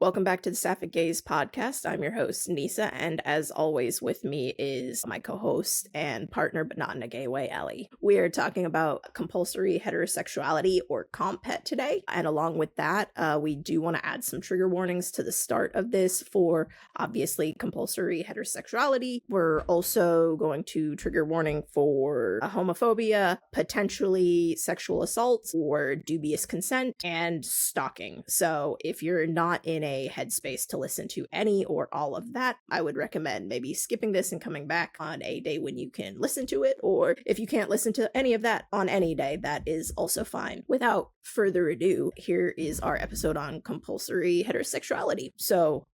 Welcome back to the Sapphic Gaze podcast. I'm your host, Nisa, and as always with me is my co-host and partner, but not in a gay way, Ellie. We are talking about compulsory heterosexuality, or CompHet, today, and along with that, we do want to add some trigger warnings to the start of this for, obviously, compulsory heterosexuality. We're also going to trigger warning for homophobia, potentially sexual assault, or dubious consent, and stalking. So if you're not in a headspace to listen to any or all of that, I would recommend maybe skipping this and coming back on a day when you can listen to it, or if you can't listen to any of that on any day, that is also fine. Without further ado, here is our episode on compulsory heterosexuality. So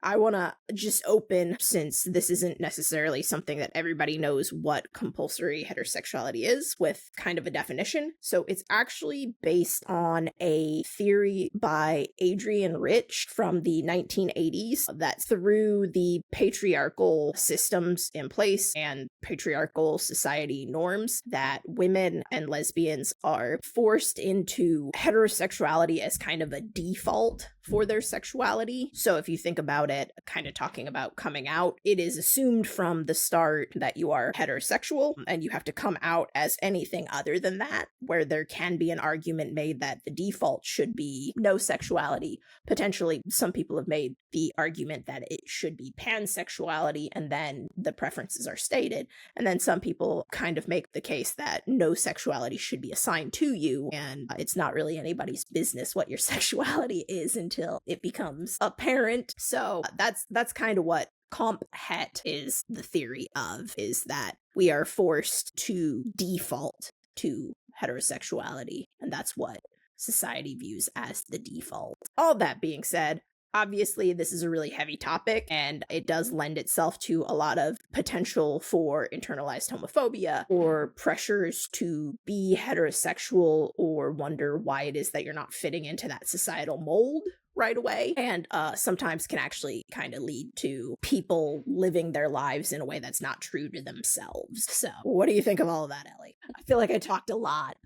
I want to just open, since this isn't necessarily something that everybody knows what compulsory heterosexuality is, with kind of a definition. So it's actually based on a theory by Adrienne Rich from the 1980s that through the patriarchal systems in place and patriarchal society norms, that women and lesbians are forced into heterosexuality as kind of a default for their sexuality. So if you think about it, kind of talking about coming out, it is assumed from the start that you are heterosexual and you have to come out as anything other than that, where there can be an argument made that the default should be no sexuality. Potentially, some people have made the argument that it should be pansexuality and then the preferences are stated. And then some people kind of make the case that no sexuality should be assigned to you, and it's not really anybody's business what your sexuality is until it becomes apparent. So that's kind of what CompHet is the theory of, is that we are forced to default to heterosexuality, and that's what society views as the default. All that being said, obviously, this is a really heavy topic, and it does lend itself to a lot of potential for internalized homophobia, or pressures to be heterosexual, or wonder why it is that you're not fitting into that societal mold right away, and sometimes can actually kind of lead to people living their lives in a way that's not true to themselves. So, what do you think of all of that, Ellie? I feel like I talked a lot.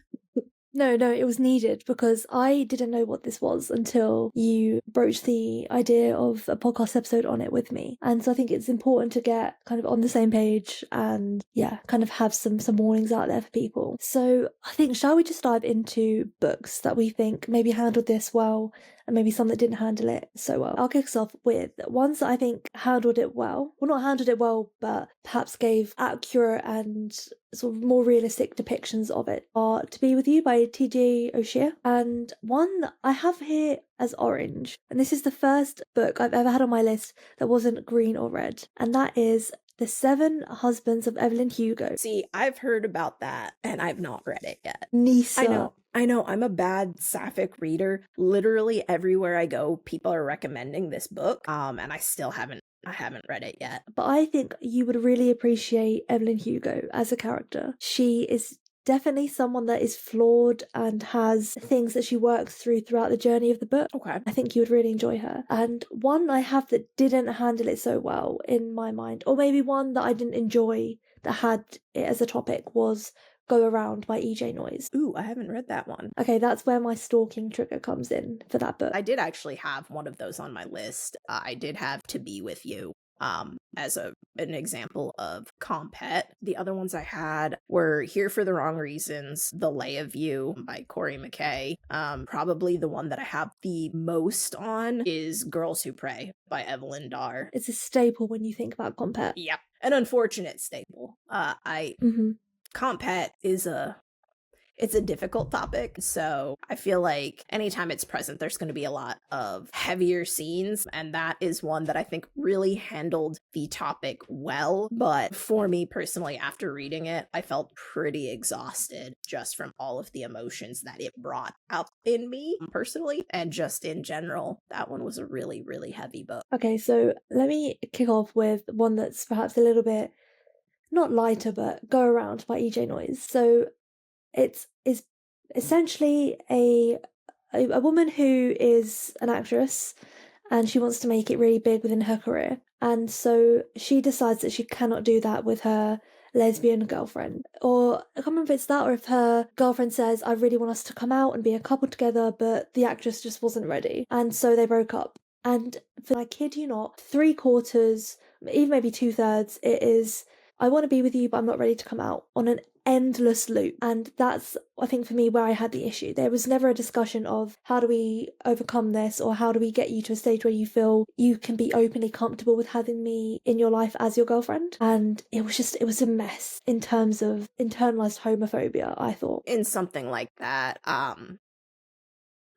No, it was needed because I didn't know what this was until you broached the idea of a podcast episode on it with me. And so I think it's important to get kind of on the same page and kind of have some warnings out there for people. So I think, shall we just dive into books that we think maybe handled this well and maybe some that didn't handle it so well? I'll kick us off with ones that I think handled it well. Well, not handled it well, but perhaps gave accurate and sort of more realistic depictions of it, are To Be With You by 𝘵𝘰𝘢𝘵, and one that I have here as orange, and this is the first book I've ever had on my list that wasn't green or red, and that is The 7 Husbands of Evelyn Hugo. See, I've heard about that, and I've not read it yet. Nisa. I know, I'm a bad Sapphic reader. Literally everywhere I go, people are recommending this book, and I haven't read it yet. But I think you would really appreciate Evelyn Hugo as a character. She is definitely someone that is flawed and has things that she works throughout the journey of the book. Okay. I think you would really enjoy her. And one I have that didn't handle it so well in my mind, or maybe one that I didn't enjoy that had it as a topic, was Go Around by 𝘵𝘰𝘠𝘢𝘵. Ooh, I haven't read that one. Okay, that's where my stalking trigger comes in for that book. I did actually have one of those on my list. I did have To Be With You as an example of CompHet. The other ones I had were Here for the Wrong Reasons, The Lay of You by 𝘴𝘰𝘠𝘪𝘦. Probably the one that I have the most on is Girls Who Pray by Evelyn Darr. It's a staple when you think about CompHet. Yep, an unfortunate staple. CompHet is it's a difficult topic, so I feel like anytime it's present, there's going to be a lot of heavier scenes, and that is one that I think really handled the topic well. But for me personally, after reading it, I felt pretty exhausted just from all of the emotions that it brought up in me personally, and just in general. That one was a really, really heavy book. Okay, so let me kick off with one that's perhaps a little bit not lighter, but Go Around by 𝘵𝘰𝘠𝘧𝘕. So it's essentially a woman who is an actress and she wants to make it really big within her career. And so she decides that she cannot do that with her lesbian girlfriend. Or I can't remember if it's that or if her girlfriend says, I really want us to come out and be a couple together, but the actress just wasn't ready. And so they broke up. And for, I kid you not, 3/4, even maybe 2/3, it is, I want to be with you, but I'm not ready to come out, on an endless loop. And that's, I think, for me, where I had the issue. There was never a discussion of how do we overcome this, or how do we get you to a stage where you feel you can be openly comfortable with having me in your life as your girlfriend. And it was a mess in terms of internalized homophobia, I thought. In something like that,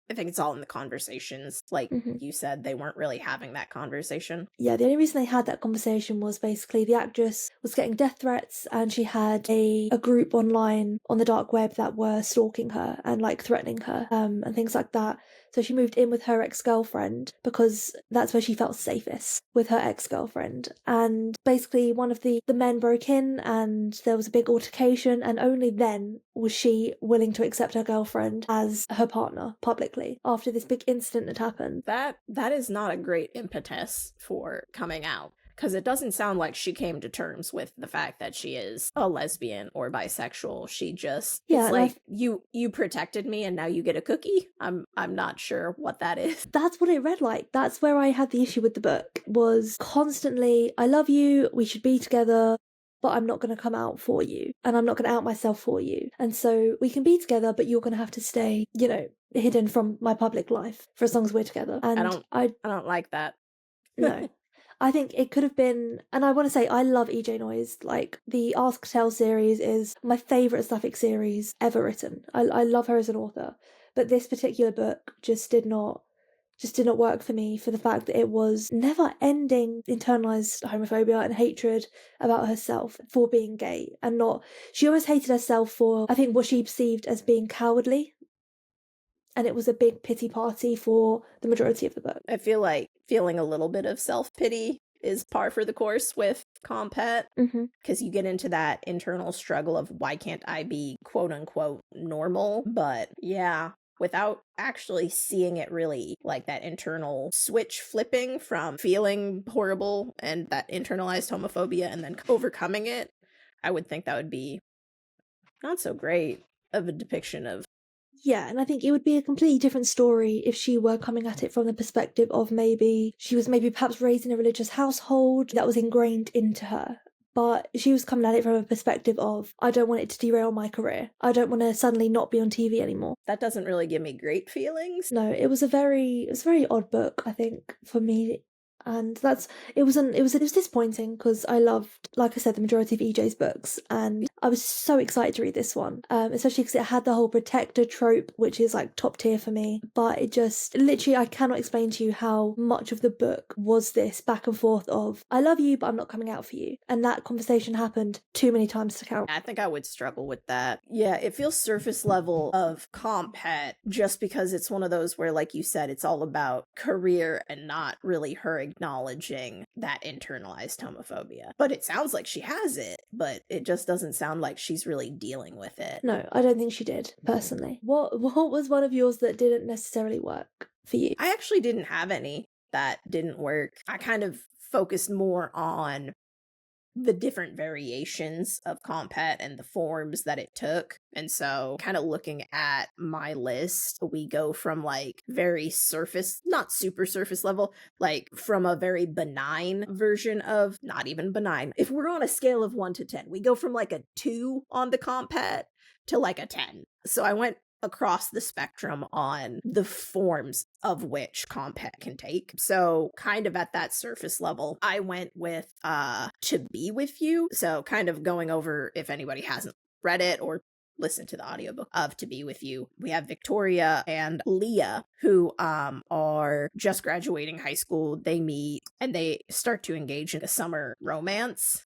I think it's all in the conversations. Like you said, they weren't really having that conversation. Yeah, the only reason they had that conversation was basically the actress was getting death threats, and she had a group online on the dark web that were stalking her and like threatening her, and things like that. So she moved in with her ex-girlfriend because that's where she felt safest, with her ex-girlfriend. And basically one of the men broke in and there was a big altercation, and only then was she willing to accept her girlfriend as her partner publicly after this big incident had happened. That is not a great impetus for coming out. Because it doesn't sound like she came to terms with the fact that she is a lesbian or bisexual. She just, it's like, you protected me and now you get a cookie? I'm not sure what that is. That's what it read like. That's where I had the issue with the book, was constantly, I love you, we should be together, but I'm not going to come out for you, and I'm not going to out myself for you. And so we can be together, but you're going to have to stay, hidden from my public life for as long as we're together. And I don't like that. No. I think it could have been, and I want to say I love 𝘰𝘰𝘦𝘠. Like, the Ask Tell series is my favourite Sapphic series ever written. I love her as an author, but this particular book just did not work for me, for the fact that it was never ending internalized homophobia and hatred about herself for being gay, and not, she always hated herself for, I think, what she perceived as being cowardly. And it was a big pity party for the majority of the book. I feel like feeling a little bit of self-pity is par for the course with Compet, because you get into that internal struggle of, why can't I be quote-unquote normal? But yeah, without actually seeing it really, like that internal switch flipping from feeling horrible and that internalized homophobia and then overcoming it, I would think that would be not so great of a depiction of. Yeah, and I think it would be a completely different story if she were coming at it from the perspective of, maybe she was perhaps raised in a religious household that was ingrained into her. But she was coming at it from a perspective of, I don't want it to derail my career. I don't want to suddenly not be on TV anymore. That doesn't really give me great feelings. No, it was a very odd book, I think, for me. And it was disappointing, because I loved, like I said, the majority of EJ's books, and I was so excited to read this one, especially because it had the whole protector trope, which is like top tier for me. But it just, literally, I cannot explain to you how much of the book was this back and forth of, I love you, but I'm not coming out for you. And that conversation happened too many times to count. I think I would struggle with that. Yeah, it feels surface level of Compet, just because it's one of those where, like you said, it's all about career and not really her acknowledging that internalized homophobia. But it sounds like she has it, but it just doesn't sound like she's really dealing with it. No, I don't think she did, personally. What was one of yours that didn't necessarily work for you? I actually didn't have any that didn't work. I kind of focused more on the different variations of Compet and the forms that it took. And so kind of looking at my list, we go from like very surface, not super surface level, like from a very benign version of, not even benign. If we're on a scale of 1 to 10, we go from like a 2 on the Compet to like a 10. So I went across the spectrum on the forms of which Compet can take. So kind of at that surface level, I went with To Be With You. So kind of going over, if anybody hasn't read it or listened to the audiobook of To Be With You, we have Victoria and Leah, who are just graduating high school. They meet and they start to engage in a summer romance,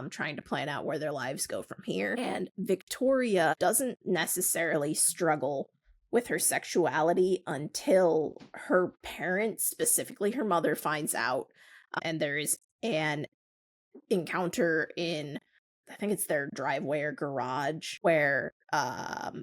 trying to plan out where their lives go from here. And Victoria doesn't necessarily struggle with her sexuality until her parents, specifically her mother, finds out. And there is an encounter in, I think it's their driveway or garage, where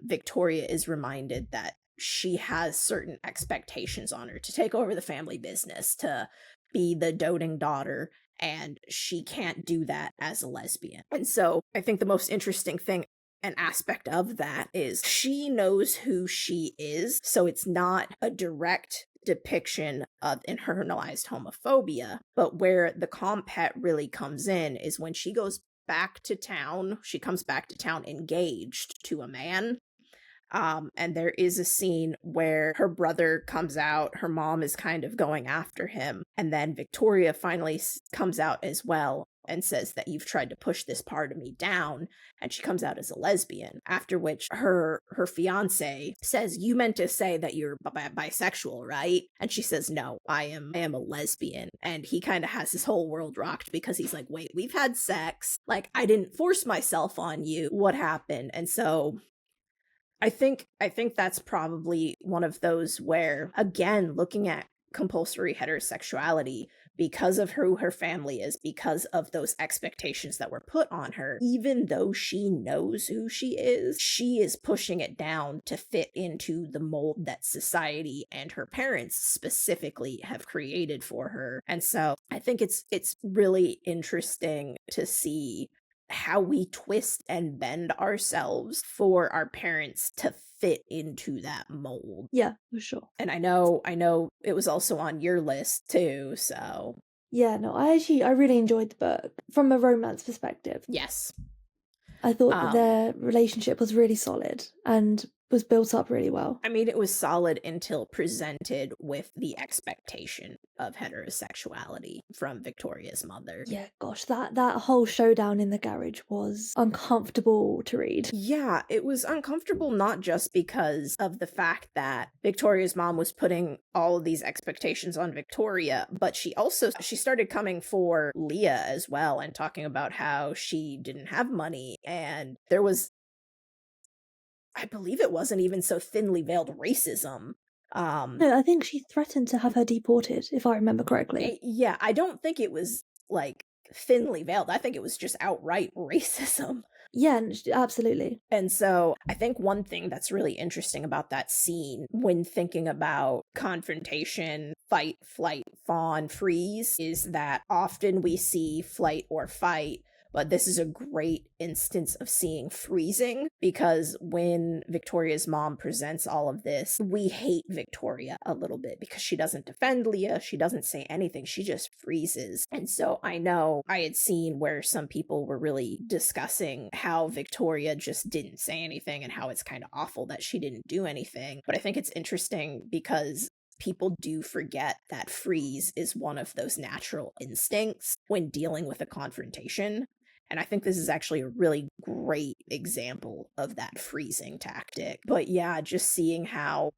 Victoria is reminded that she has certain expectations on her to take over the family business, to be the doting daughter, and she can't do that as a lesbian. And so I think the most interesting thing, an aspect of that, is she knows who she is, so it's not a direct depiction of internalized homophobia. But where the compet really comes in is when she goes back to town. She comes back to town engaged to a man. And there is a scene where her brother comes out, her mom is kind of going after him, and then Victoria finally comes out as well and says that you've tried to push this part of me down, and she comes out as a lesbian, after which her fiance says, you meant to say that you're bisexual, right? And she says, no, I am a lesbian. And he kind of has his whole world rocked because he's like, wait, we've had sex, like I didn't force myself on you, what happened? And so I think that's probably one of those where, again, looking at compulsory heterosexuality, because of who her family is, because of those expectations that were put on her, even though she knows who she is pushing it down to fit into the mold that society and her parents specifically have created for her. And so I think it's really interesting to see how we twist and bend ourselves for our parents to fit into that mold. Yeah, for sure. And I know it was also on your list too, so. Yeah, no, I really enjoyed the book from a romance perspective. Yes. I thought that their relationship was really solid and was built up really well. I mean, it was solid until presented with the expectation of heterosexuality from Victoria's mother. Yeah, gosh, that whole showdown in the garage was uncomfortable to read. Yeah, it was uncomfortable not just because of the fact that Victoria's mom was putting all of these expectations on Victoria, but she started coming for Leah as well and talking about how she didn't have money, and there was, I believe it wasn't even so thinly veiled racism. No, I think she threatened to have her deported, if I remember correctly. Yeah, I don't think it was, like, thinly veiled. I think it was just outright racism. Yeah, absolutely. And so I think one thing that's really interesting about that scene when thinking about confrontation, fight, flight, fawn, freeze, is that often we see flight or fight, but this is a great instance of seeing freezing, because when Victoria's mom presents all of this, we hate Victoria a little bit because she doesn't defend Leah, she doesn't say anything, she just freezes. And so I know I had seen where some people were really discussing how Victoria just didn't say anything and how it's kind of awful that she didn't do anything. But I think it's interesting because people do forget that freeze is one of those natural instincts when dealing with a confrontation. And I think this is actually a really great example of that freezing tactic. But yeah, just seeing how,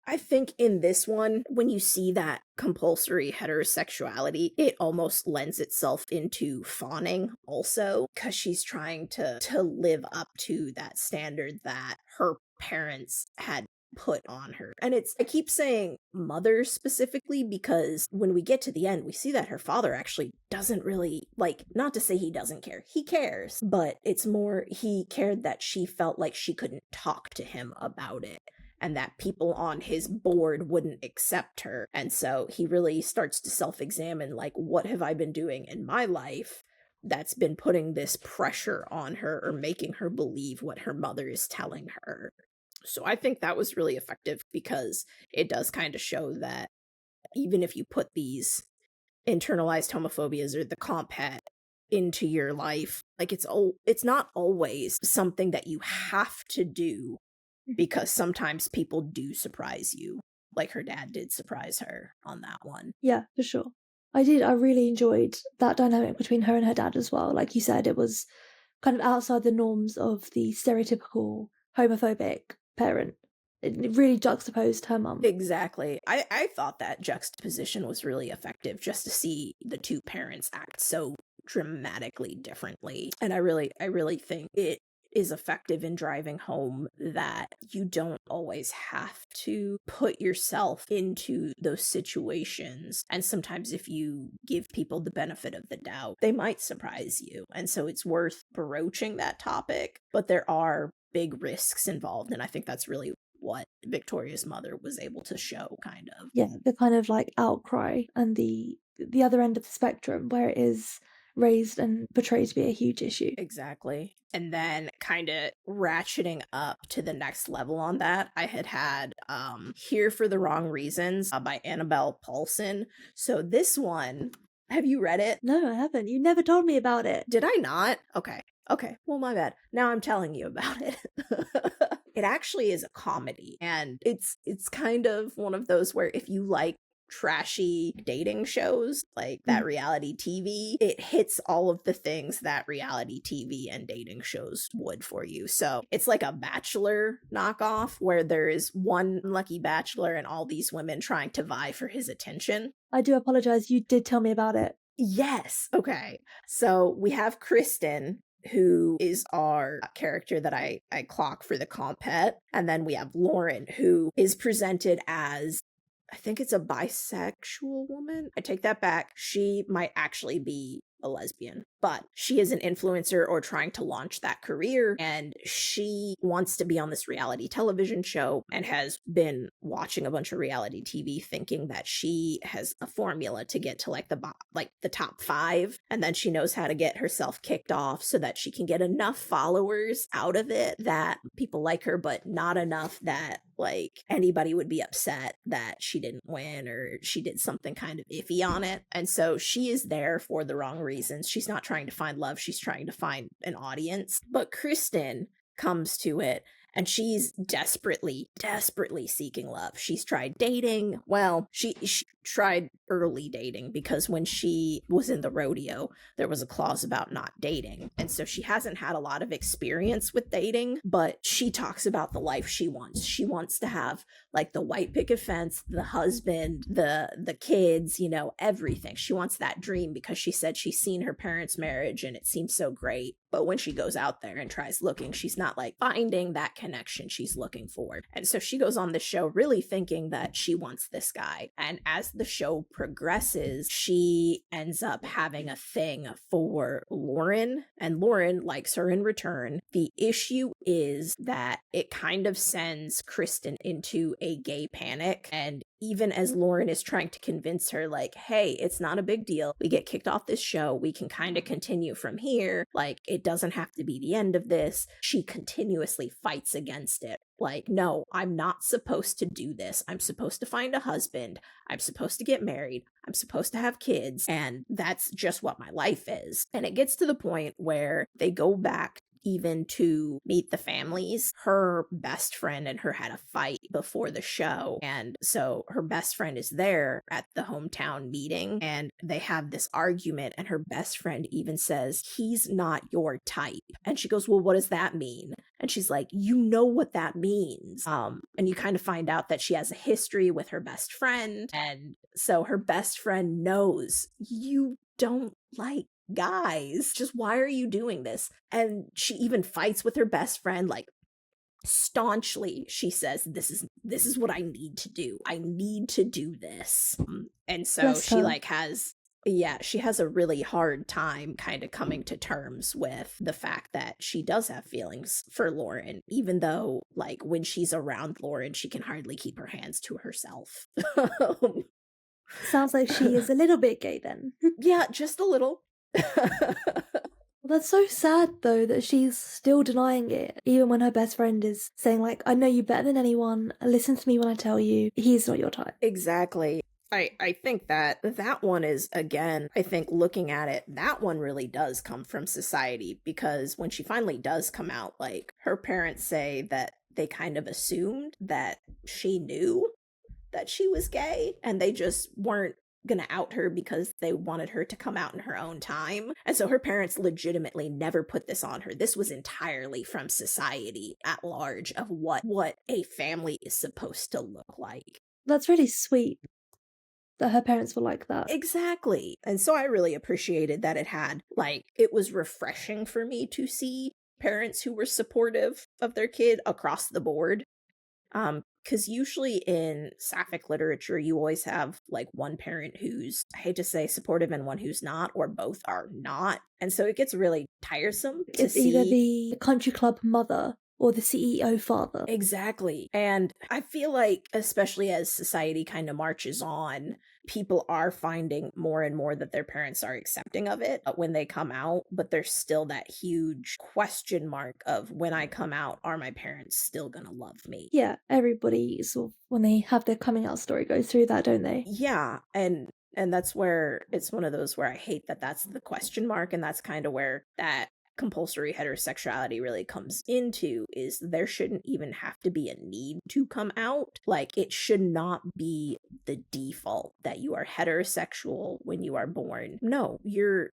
I think in this one, when you see that compulsory heterosexuality, it almost lends itself into fawning also, because she's trying to live up to that standard that her parents had put on her. And I keep saying mother specifically because when we get to the end, we see that her father actually doesn't really, like, not to say he doesn't care, he cares, but it's more he cared that she felt like she couldn't talk to him about it and that people on his board wouldn't accept her. And so he really starts to self-examine, like, what have I been doing in my life that's been putting this pressure on her or making her believe what her mother is telling her. So I think that was really effective because it does kind of show that even if you put these internalized homophobias or the compet into your life, like, it's not always something that you have to do, because sometimes people do surprise you, like her dad did surprise her on that one. Yeah, for sure. I really enjoyed that dynamic between her and her dad as well. Like you said, it was kind of outside the norms of the stereotypical homophobic parent. It really juxtaposed her mum. Exactly. I thought that juxtaposition was really effective, just to see the two parents act so dramatically differently. And I really think it is effective in driving home that you don't always have to put yourself into those situations. And sometimes if you give people the benefit of the doubt, they might surprise you. And so it's worth broaching that topic, but there are big risks involved. And I think that's really what Victoria's mother was able to show, kind of. Yeah, the kind of like outcry and the other end of the spectrum where it is raised and portrayed to be a huge issue. Exactly. And then kind of ratcheting up to the next level on that, I had Here for the Wrong Reasons by Annabelle Paulson. So this one, have you read it? No, I haven't. You never told me about it. Did I not? Okay. Well, my bad. Now I'm telling you about it. It actually is a comedy, and it's kind of one of those where if you like trashy dating shows, like that reality TV, it hits all of the things that reality TV and dating shows would for you. So it's like a Bachelor knockoff where there is one lucky bachelor and all these women trying to vie for his attention. I do apologize. You did tell me about it. Yes. Okay. So we have Kristen, who is our character that I clock for the compet. And then we have Lauren, who is presented as, I think it's a bisexual woman. I take that back. She might actually be a lesbian, but she is an influencer or trying to launch that career, and she wants to be on this reality television show and has been watching a bunch of reality TV thinking that she has a formula to get to like the top 5, and then she knows how to get herself kicked off so that she can get enough followers out of it that people like her, but not enough that like anybody would be upset that she didn't win or she did something kind of iffy on it. And so she is there for the wrong reasons. She's not trying to find love, she's trying to find an audience. But Kristen comes to it and she's desperately seeking love. She's tried dating. Well, she tried early dating because when she was in the rodeo, there was a clause about not dating. And so she hasn't had a lot of experience with dating, but she talks about the life she wants. She wants to have like the white picket fence, the husband, the kids, you know, everything. She wants that dream because she said she's seen her parents' marriage and it seems so great. But when she goes out there and tries looking, she's not like finding that connection she's looking for. And so she goes on the show really thinking that she wants this guy. And as the show progresses, she ends up having a thing for Lauren, and Lauren likes her in return. The issue is that it kind of sends Kristen into a gay panic, and even as Lauren is trying to convince her, like, hey, it's not a big deal. We get kicked off this show. We can kind of continue from here. Like, it doesn't have to be the end of this. She continuously fights against it. Like, no, I'm not supposed to do this. I'm supposed to find a husband. I'm supposed to get married. I'm supposed to have kids. And that's just what my life is. And it gets to the point where they go back even to meet the families. Her best friend and her had a fight before the show. And so her best friend is there at the hometown meeting and they have this argument. And her best friend even says, he's not your type. And she goes, well, what does that mean? And she's like, you know what that means. And you kind of find out that she has a history with her best friend. And so her best friend knows you don't like guys. Just why are you doing this? And she even fights with her best friend, like staunchly. She says, this is what I need to do. I need to do this. And so she like has she has a really hard time kind of coming to terms with the fact that she does have feelings for Lauren, even though like when she's around Lauren, she can hardly keep her hands to herself. Sounds like she is a little bit gay then. Yeah, just a little. Well, that's so sad though that she's still denying it, even when her best friend is saying like, I know you better than anyone, listen to me when I tell you he's not your type. Exactly. I think that one is, again, I think looking at it, that one really does come from society, because when she finally does come out, like her parents say that they kind of assumed that she knew that she was gay and they just weren't gonna out her because they wanted her to come out in her own time. And so her parents legitimately never put this on her. This was entirely from society at large of what a family is supposed to look like. That's really sweet that her parents were like that. Exactly. And so I really appreciated that it was refreshing for me to see parents who were supportive of their kid across the board. Because usually in Sapphic literature, you always have like one parent who's, I hate to say, supportive and one who's not, or both are not. And so it gets really tiresome to see. It's either the country club mother or the CEO father. Exactly. And I feel like, especially as society kind of marches on, people are finding more and more that their parents are accepting of it when they come out, but there's still that huge question mark of, when I come out, are my parents still gonna love me? Yeah, everybody sort of, when they have their coming out story, goes through that, don't they? Yeah, and that's where it's one of those where I hate that that's the question mark, and that's kind of where that compulsory heterosexuality really comes into, is there shouldn't even have to be a need to come out. Like, it should not be the default that you are heterosexual when you are born. No, you're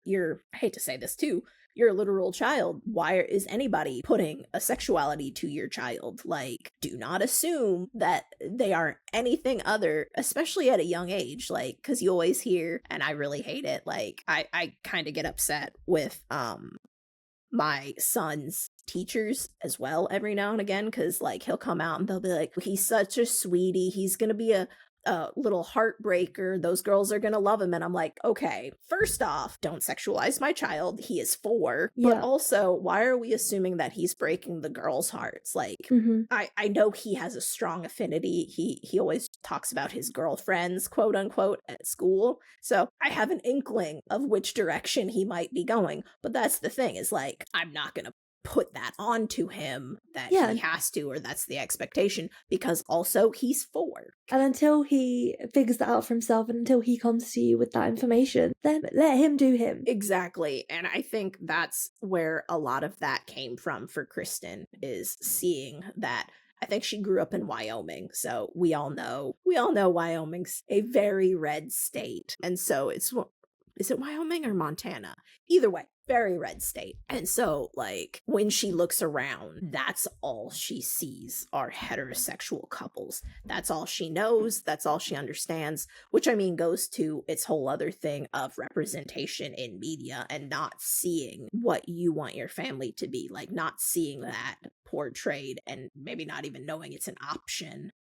I hate to say this too, you're a literal child. Why is anybody putting a sexuality to your child? Like, do not assume that they are anything other, especially at a young age. Like, because you always hear, and I really hate it, like, I kind of get upset with my son's teachers as well every now and again, because like he'll come out and they'll be like, he's such a sweetie, he's gonna be a little heartbreaker, those girls are gonna love him. And I'm like, okay, first off, don't sexualize my child, he is 4. But also, why are we assuming that he's breaking the girls' hearts? Like, I know he has a strong affinity, he always talks about his girlfriends, quote unquote, at school, so I have an inkling of which direction he might be going. But that's the thing, is like, I'm not gonna put that onto him that he has to, or that's the expectation, because also he's 4. And until he figures that out for himself, and until he comes to you with that information, then let him do him. Exactly. And I think that's where a lot of that came from for Kristen, is seeing that. I think she grew up in Wyoming, so we all know Wyoming's a very red state. And so is it Wyoming or Montana? Either way, very red state. And so, like, when she looks around, that's all she sees are heterosexual couples. That's all she knows. That's all she understands, which, I mean, goes to its whole other thing of representation in media and not seeing what you want your family to be, like, not seeing that portrayed, and maybe not even knowing it's an option.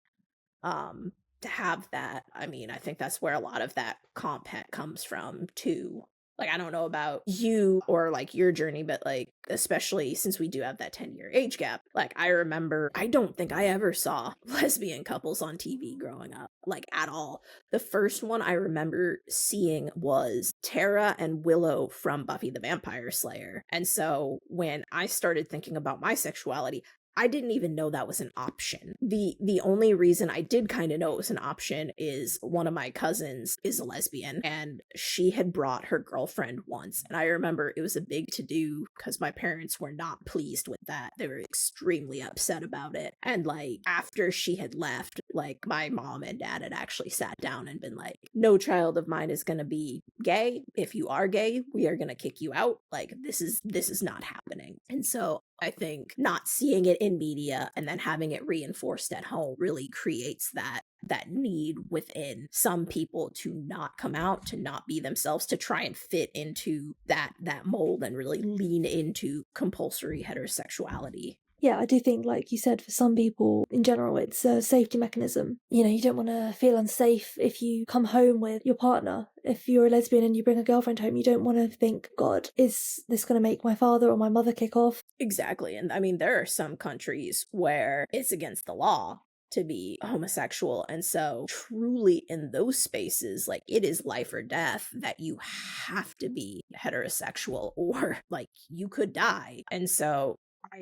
To have that, I mean, I think that's where a lot of that comp het comes from too. Like, I don't know about you or like your journey, but like, especially since we do have that 10-year age gap, like, I remember, I don't think I ever saw lesbian couples on TV growing up, like, at all. The first one I remember seeing was Tara and Willow from Buffy the Vampire Slayer. And so when I started thinking about my sexuality, I didn't even know that was an option. The only reason I did kind of know it was an option is one of my cousins is a lesbian, and she had brought her girlfriend once. And I remember it was a big to-do because my parents were not pleased with that. They were extremely upset about it. And like, after she had left, like, my mom and dad had actually sat down and been like, no child of mine is gonna be gay. If you are gay, we are gonna kick you out. Like, this is not happening. And so I think not seeing it in media and then having it reinforced at home really creates that need within some people to not come out, to not be themselves, to try and fit into that mold and really lean into compulsory heterosexuality. Yeah, I do think, like you said, for some people in general, it's a safety mechanism. You know, you don't want to feel unsafe if you come home with your partner. If you're a lesbian and you bring a girlfriend home, you don't want to think, God, is this going to make my father or my mother kick off? Exactly. And I mean, there are some countries where it's against the law to be homosexual. And so truly in those spaces, like, it is life or death that you have to be heterosexual, or like, you could die. And so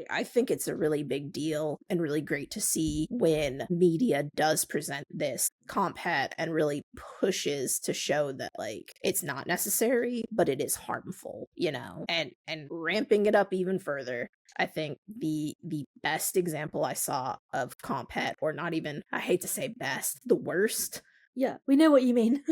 I think it's a really big deal and really great to see when media does present this comp het and really pushes to show that, like, it's not necessary, but it is harmful, you know, and ramping it up even further. I think the best example I saw of comp het, or not even, I hate to say best, the worst. Yeah, we know what you mean.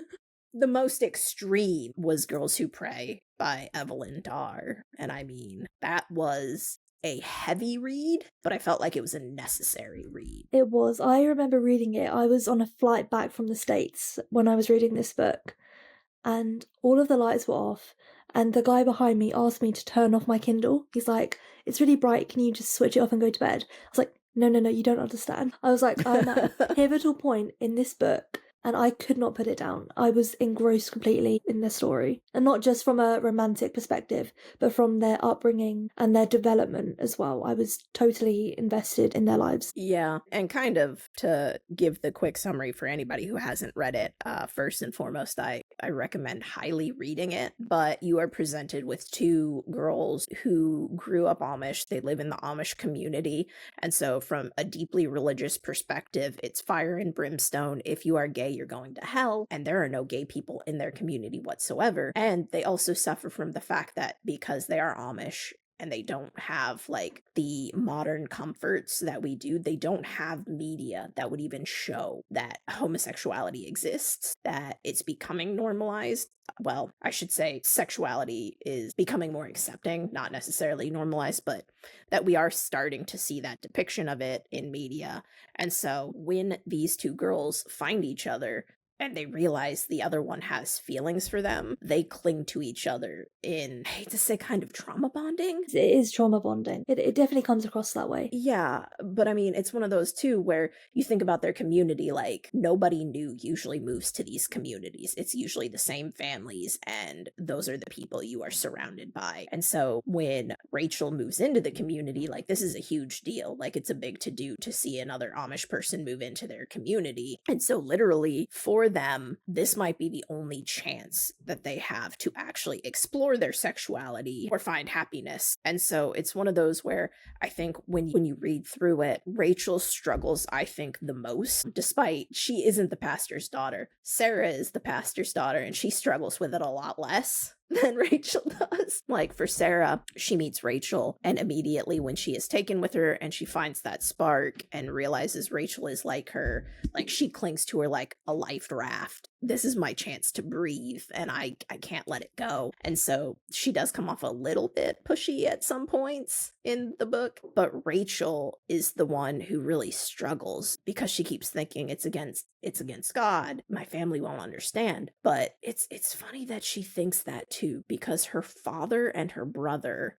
The most extreme was Girls Who Pray by Evelyn Darr. And I mean, that was a heavy read, but I felt like it was a necessary read. It was. I remember reading it. I was on a flight back from the States when I was reading this book, and all of the lights were off, and the guy behind me asked me to turn off my Kindle. He's like, it's really bright, can you just switch it off and go to bed? I was like, no, you don't understand. I was like, I'm at a pivotal point in this book, and I could not put it down. I was engrossed completely in their story, and not just from a romantic perspective, but from their upbringing and their development as well. I was totally invested in their lives. Yeah, and kind of to give the quick summary for anybody who hasn't read it, first and foremost, I recommend highly reading it, but you are presented with two girls who grew up Amish. They live in the Amish community, and so from a deeply religious perspective, it's fire and brimstone. If you are gay, you're going to hell, and there are no gay people in their community whatsoever. And they also suffer from the fact that because they are Amish, and they don't have like the modern comforts that we do, they don't have media that would even show that homosexuality exists, that it's becoming normalized. Well, I should say sexuality is becoming more accepting, not necessarily normalized, but that we are starting to see that depiction of it in media. And so when these two girls find each other, and they realize the other one has feelings for them, they cling to each other in, I hate to say, kind of trauma bonding. It is trauma bonding. It definitely comes across that way. Yeah, but I mean, it's one of those too where you think about their community, like nobody new usually moves to these communities. It's usually the same families, and those are the people you are surrounded by. And so when Rachel moves into the community, like this is a huge deal. Like it's a big to-do to see another Amish person move into their community. And so literally for them, this might be the only chance that they have to actually explore their sexuality or find happiness. And so it's one of those where I think when you read through it, Rachel struggles, I think, the most, despite she isn't the pastor's daughter. Sarah is the pastor's daughter, and she struggles with it a lot less than Rachel does. Like for Sarah, she meets Rachel, and immediately when she is taken with her and she finds that spark and realizes Rachel is like her, like she clings to her like a life raft. This is my chance to breathe, and I can't let it go. And so she does come off a little bit pushy at some points in the book, but Rachel is the one who really struggles because she keeps thinking it's against God. My family won't understand. But it's funny that she thinks that too, because her father and her brother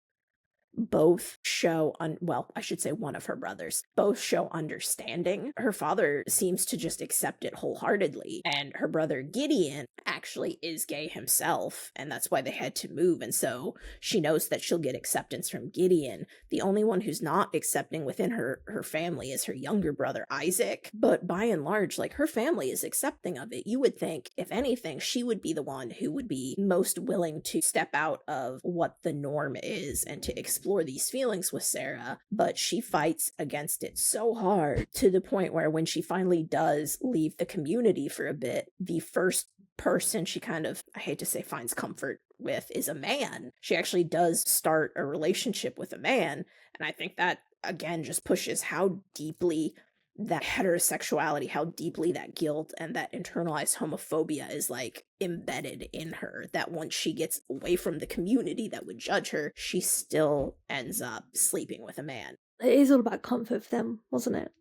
both show, well, I should say one of her brothers, both show understanding. Her father seems to just accept it wholeheartedly, and her brother Gideon actually is gay himself, and that's why they had to move, and so she knows that she'll get acceptance from Gideon. The only one who's not accepting within her family is her younger brother Isaac, but by and large, like, her family is accepting of it. You would think, if anything, she would be the one who would be most willing to step out of what the norm is and to explore these feelings with Sarah, but she fights against it so hard to the point where when she finally does leave the community for a bit, the first person she kind of, I hate to say, finds comfort with is a man. She actually does start a relationship with a man, and I think that again just pushes how deeply that heterosexuality, how deeply that guilt and that internalized homophobia is like embedded in her, that once she gets away from the community that would judge her, she still ends up sleeping with a man. It is all about comfort for them, wasn't it?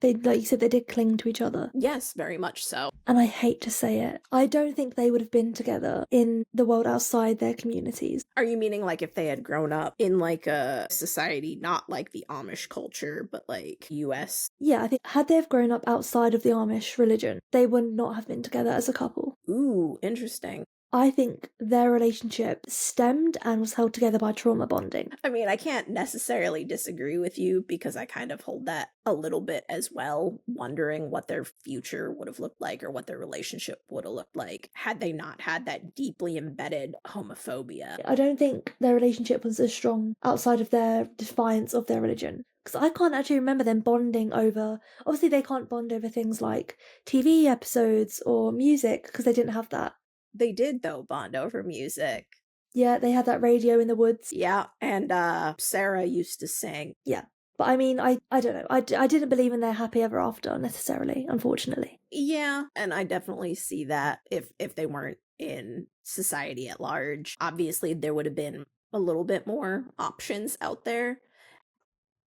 They, like you said, they did cling to each other. Yes, very much so. And I hate to say it, I don't think they would have been together in the world outside their communities. Are you meaning like if they had grown up in like a society not like the Amish culture, but like US? Yeah, I think had they have grown up outside of the Amish religion, they would not have been together as a couple. Ooh, interesting. I think their relationship stemmed and was held together by trauma bonding. I mean, I can't necessarily disagree with you because I kind of hold that a little bit as well, wondering what their future would have looked like or what their relationship would have looked like had they not had that deeply embedded homophobia. I don't think their relationship was as strong outside of their defiance of their religion. Because I can't actually remember them bonding over... Obviously, they can't bond over things like TV episodes or music because they didn't have that. They did, though, bond over music. Yeah, they had that radio in the woods. Yeah, and Sarah used to sing. Yeah. But I mean, I don't know. I didn't believe in their happy ever after, necessarily, unfortunately. Yeah, and I definitely see that if they weren't in society at large. Obviously, there would have been a little bit more options out there.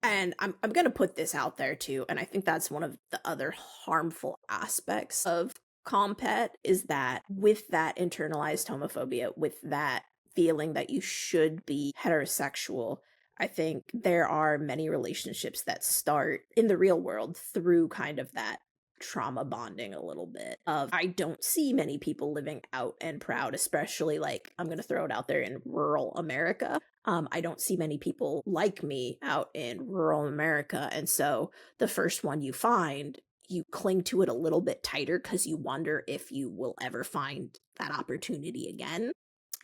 And I'm going to put this out there, too, and I think that's one of the other harmful aspects of Compet, is that with that internalized homophobia, with that feeling that you should be heterosexual, I think there are many relationships that start in the real world through kind of that trauma bonding a little bit of, I don't see many people living out and proud, especially like, I'm going to throw it out there, in rural America. I don't see many people like me out in rural America. And so the first one you find, you cling to it a little bit tighter because you wonder if you will ever find that opportunity again.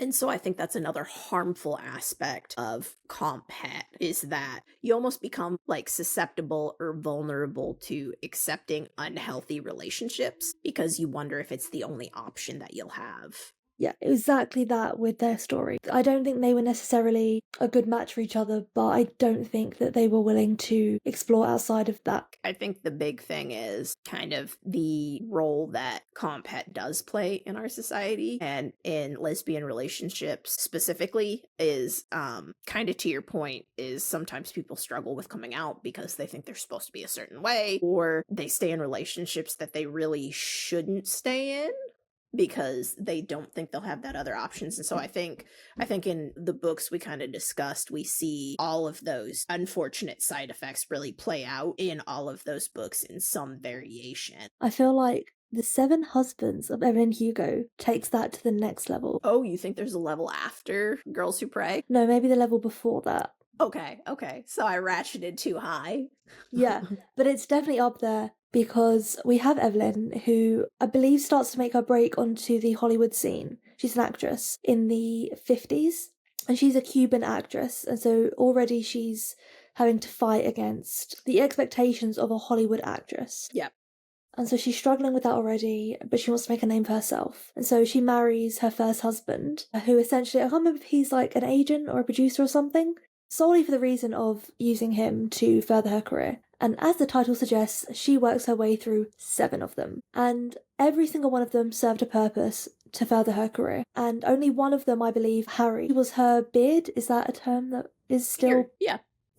And so I think that's another harmful aspect of comp het, is that you almost become like susceptible or vulnerable to accepting unhealthy relationships because you wonder if it's the only option that you'll have. Yeah, exactly that with their story. I don't think they were necessarily a good match for each other, but I don't think that they were willing to explore outside of that. I think the big thing is kind of the role that comp het does play in our society and in lesbian relationships specifically is kind of to your point, is sometimes people struggle with coming out because they think they're supposed to be a certain way, or they stay in relationships that they really shouldn't stay in because they don't think they'll have that other options. And so I think in the books we kind of discussed, we see all of those unfortunate side effects really play out in all of those books in some variation. I feel like The 7 Husbands of Evelyn Hugo takes that to the next level. Oh, you think there's a level after Girls Who Pray? No, maybe the level before that. Okay. So I ratcheted too high. Yeah, but it's definitely up there because we have Evelyn, who I believe starts to make her break onto the Hollywood scene. She's an actress in the 50s, and she's a Cuban actress, and so already she's having to fight against the expectations of a Hollywood actress. Yep. And so she's struggling with that already, but she wants to make a name for herself. And so she marries her first husband, who essentially, I can't remember if he's like an agent or a producer or something, solely for the reason of using him to further her career. And as the title suggests, she works her way through 7 of them. And every single one of them served a purpose to further her career. And only one of them, I believe, Harry, was her beard. Is that a term that is still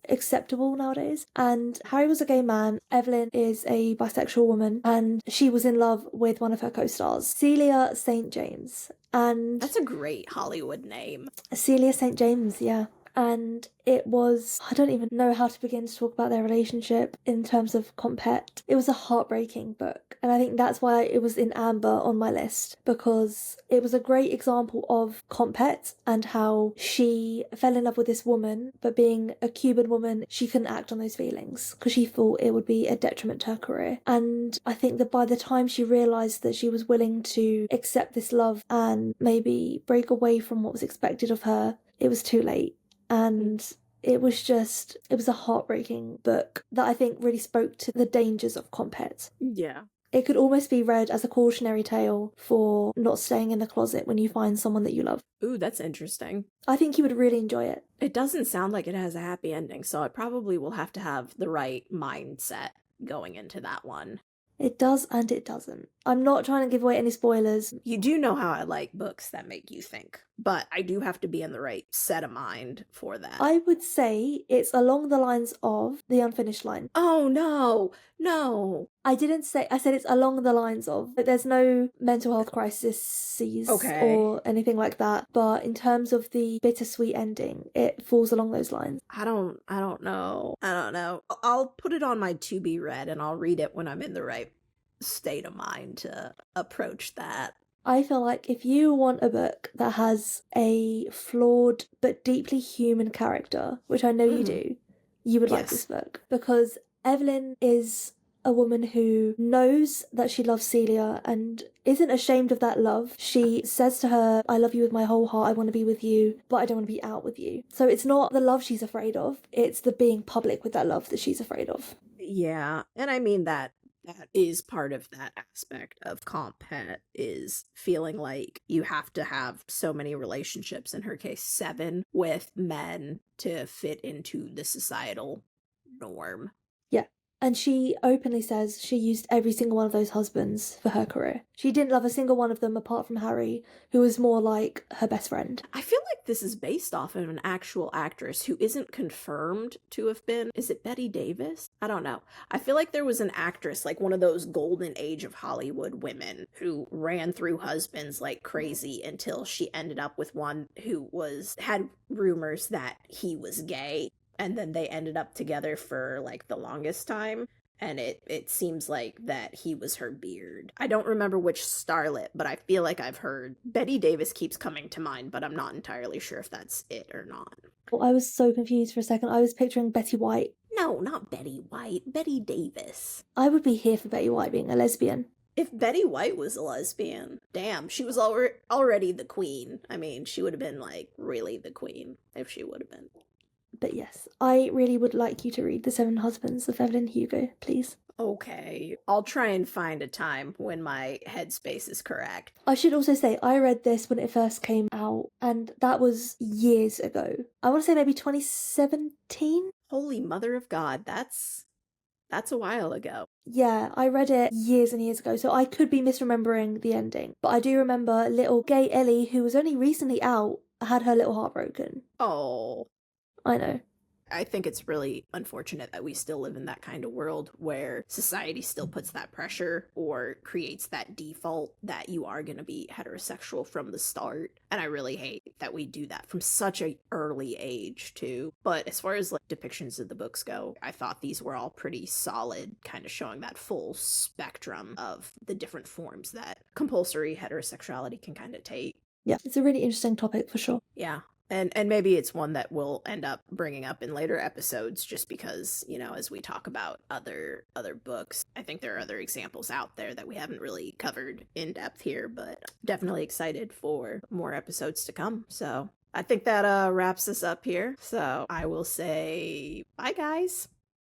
acceptable nowadays? And Harry was a gay man. Evelyn is a bisexual woman. And she was in love with one of her co-stars, Celia St. James. And that's a great Hollywood name. Celia St. James, yeah. And it was, I don't even know how to begin to talk about their relationship in terms of comp het. It was a heartbreaking book. And I think that's why it was in amber on my list, because it was a great example of comp het and how she fell in love with this woman, but being a Cuban woman, she couldn't act on those feelings because she thought it would be a detriment to her career. And I think that by the time she realised that she was willing to accept this love and maybe break away from what was expected of her, it was too late. And it was a heartbreaking book that I think really spoke to the dangers of comp het. Yeah. It could almost be read as a cautionary tale for not staying in the closet when you find someone that you love. Ooh, that's interesting. I think you would really enjoy it. It doesn't sound like it has a happy ending, so I probably will have to have the right mindset going into that one. It does and it doesn't. I'm not trying to give away any spoilers. You do know how I like books that make you think, but I do have to be in the right set of mind for that. I would say it's along the lines of The Unfinished Line. Oh, no. I said it's along the lines of. There's no mental health crises or anything like that, but in terms of the bittersweet ending, it falls along those lines. I don't know. I'll put it on my to be read and I'll read it when I'm in the right state of mind to approach that. I feel like if you want a book that has a flawed but deeply human character, which I know you do, you would like this book. Because Evelyn is a woman who knows that she loves Celia and isn't ashamed of that love. She says to her, I love you with my whole heart, I want to be with you, but I don't want to be out with you. So it's not the love she's afraid of, it's the being public with that love that she's afraid of. Yeah, and I mean that is part of that aspect of comp het, is feeling like you have to have so many relationships, in her case 7, with men to fit into the societal norm. Yeah. And she openly says she used every single one of those husbands for her career. She didn't love a single one of them apart from Harry, who was more like her best friend. I feel like this is based off of an actual actress who isn't confirmed to have been. Is it Bette Davis? I don't know. I feel like there was an actress, like one of those golden age of Hollywood women, who ran through husbands like crazy until she ended up with one who had rumors that he was gay. And then they ended up together for like the longest time. and it seems like that he was her beard. I don't remember which starlet, but I feel like I've heard Bette Davis keeps coming to mind, but I'm not entirely sure if that's it or not. Well, I was so confused for a second. I was picturing Betty White. No, not Betty White, Bette Davis. I would be here for Betty White being a lesbian. If Betty White was a lesbian, damn, she was already the queen. I mean, she would have been, like, really the queen if she would have been. But yes, I really would like you to read The Seven Husbands of Evelyn Hugo, please. Okay, I'll try and find a time when my headspace is correct. I should also say, I read this when it first came out, and that was years ago. I want to say maybe 2017? Holy mother of God, that's a while ago. Yeah, I read it years and years ago, so I could be misremembering the ending. But I do remember little gay Ellie, who was only recently out, had her little heart broken. Oh. I know. I think it's really unfortunate that we still live in that kind of world where society still puts that pressure or creates that default that you are going to be heterosexual from the start. And I really hate that we do that from such an early age too. But as far as like depictions of the books go, I thought these were all pretty solid, kind of showing that full spectrum of the different forms that compulsory heterosexuality can kind of take. Yeah, it's a really interesting topic for sure. Yeah. And maybe it's one that we'll end up bringing up in later episodes just because, you know, as we talk about other books, I think there are other examples out there that we haven't really covered in depth here, but definitely excited for more episodes to come. So I think that wraps us up here. So I will say bye, guys.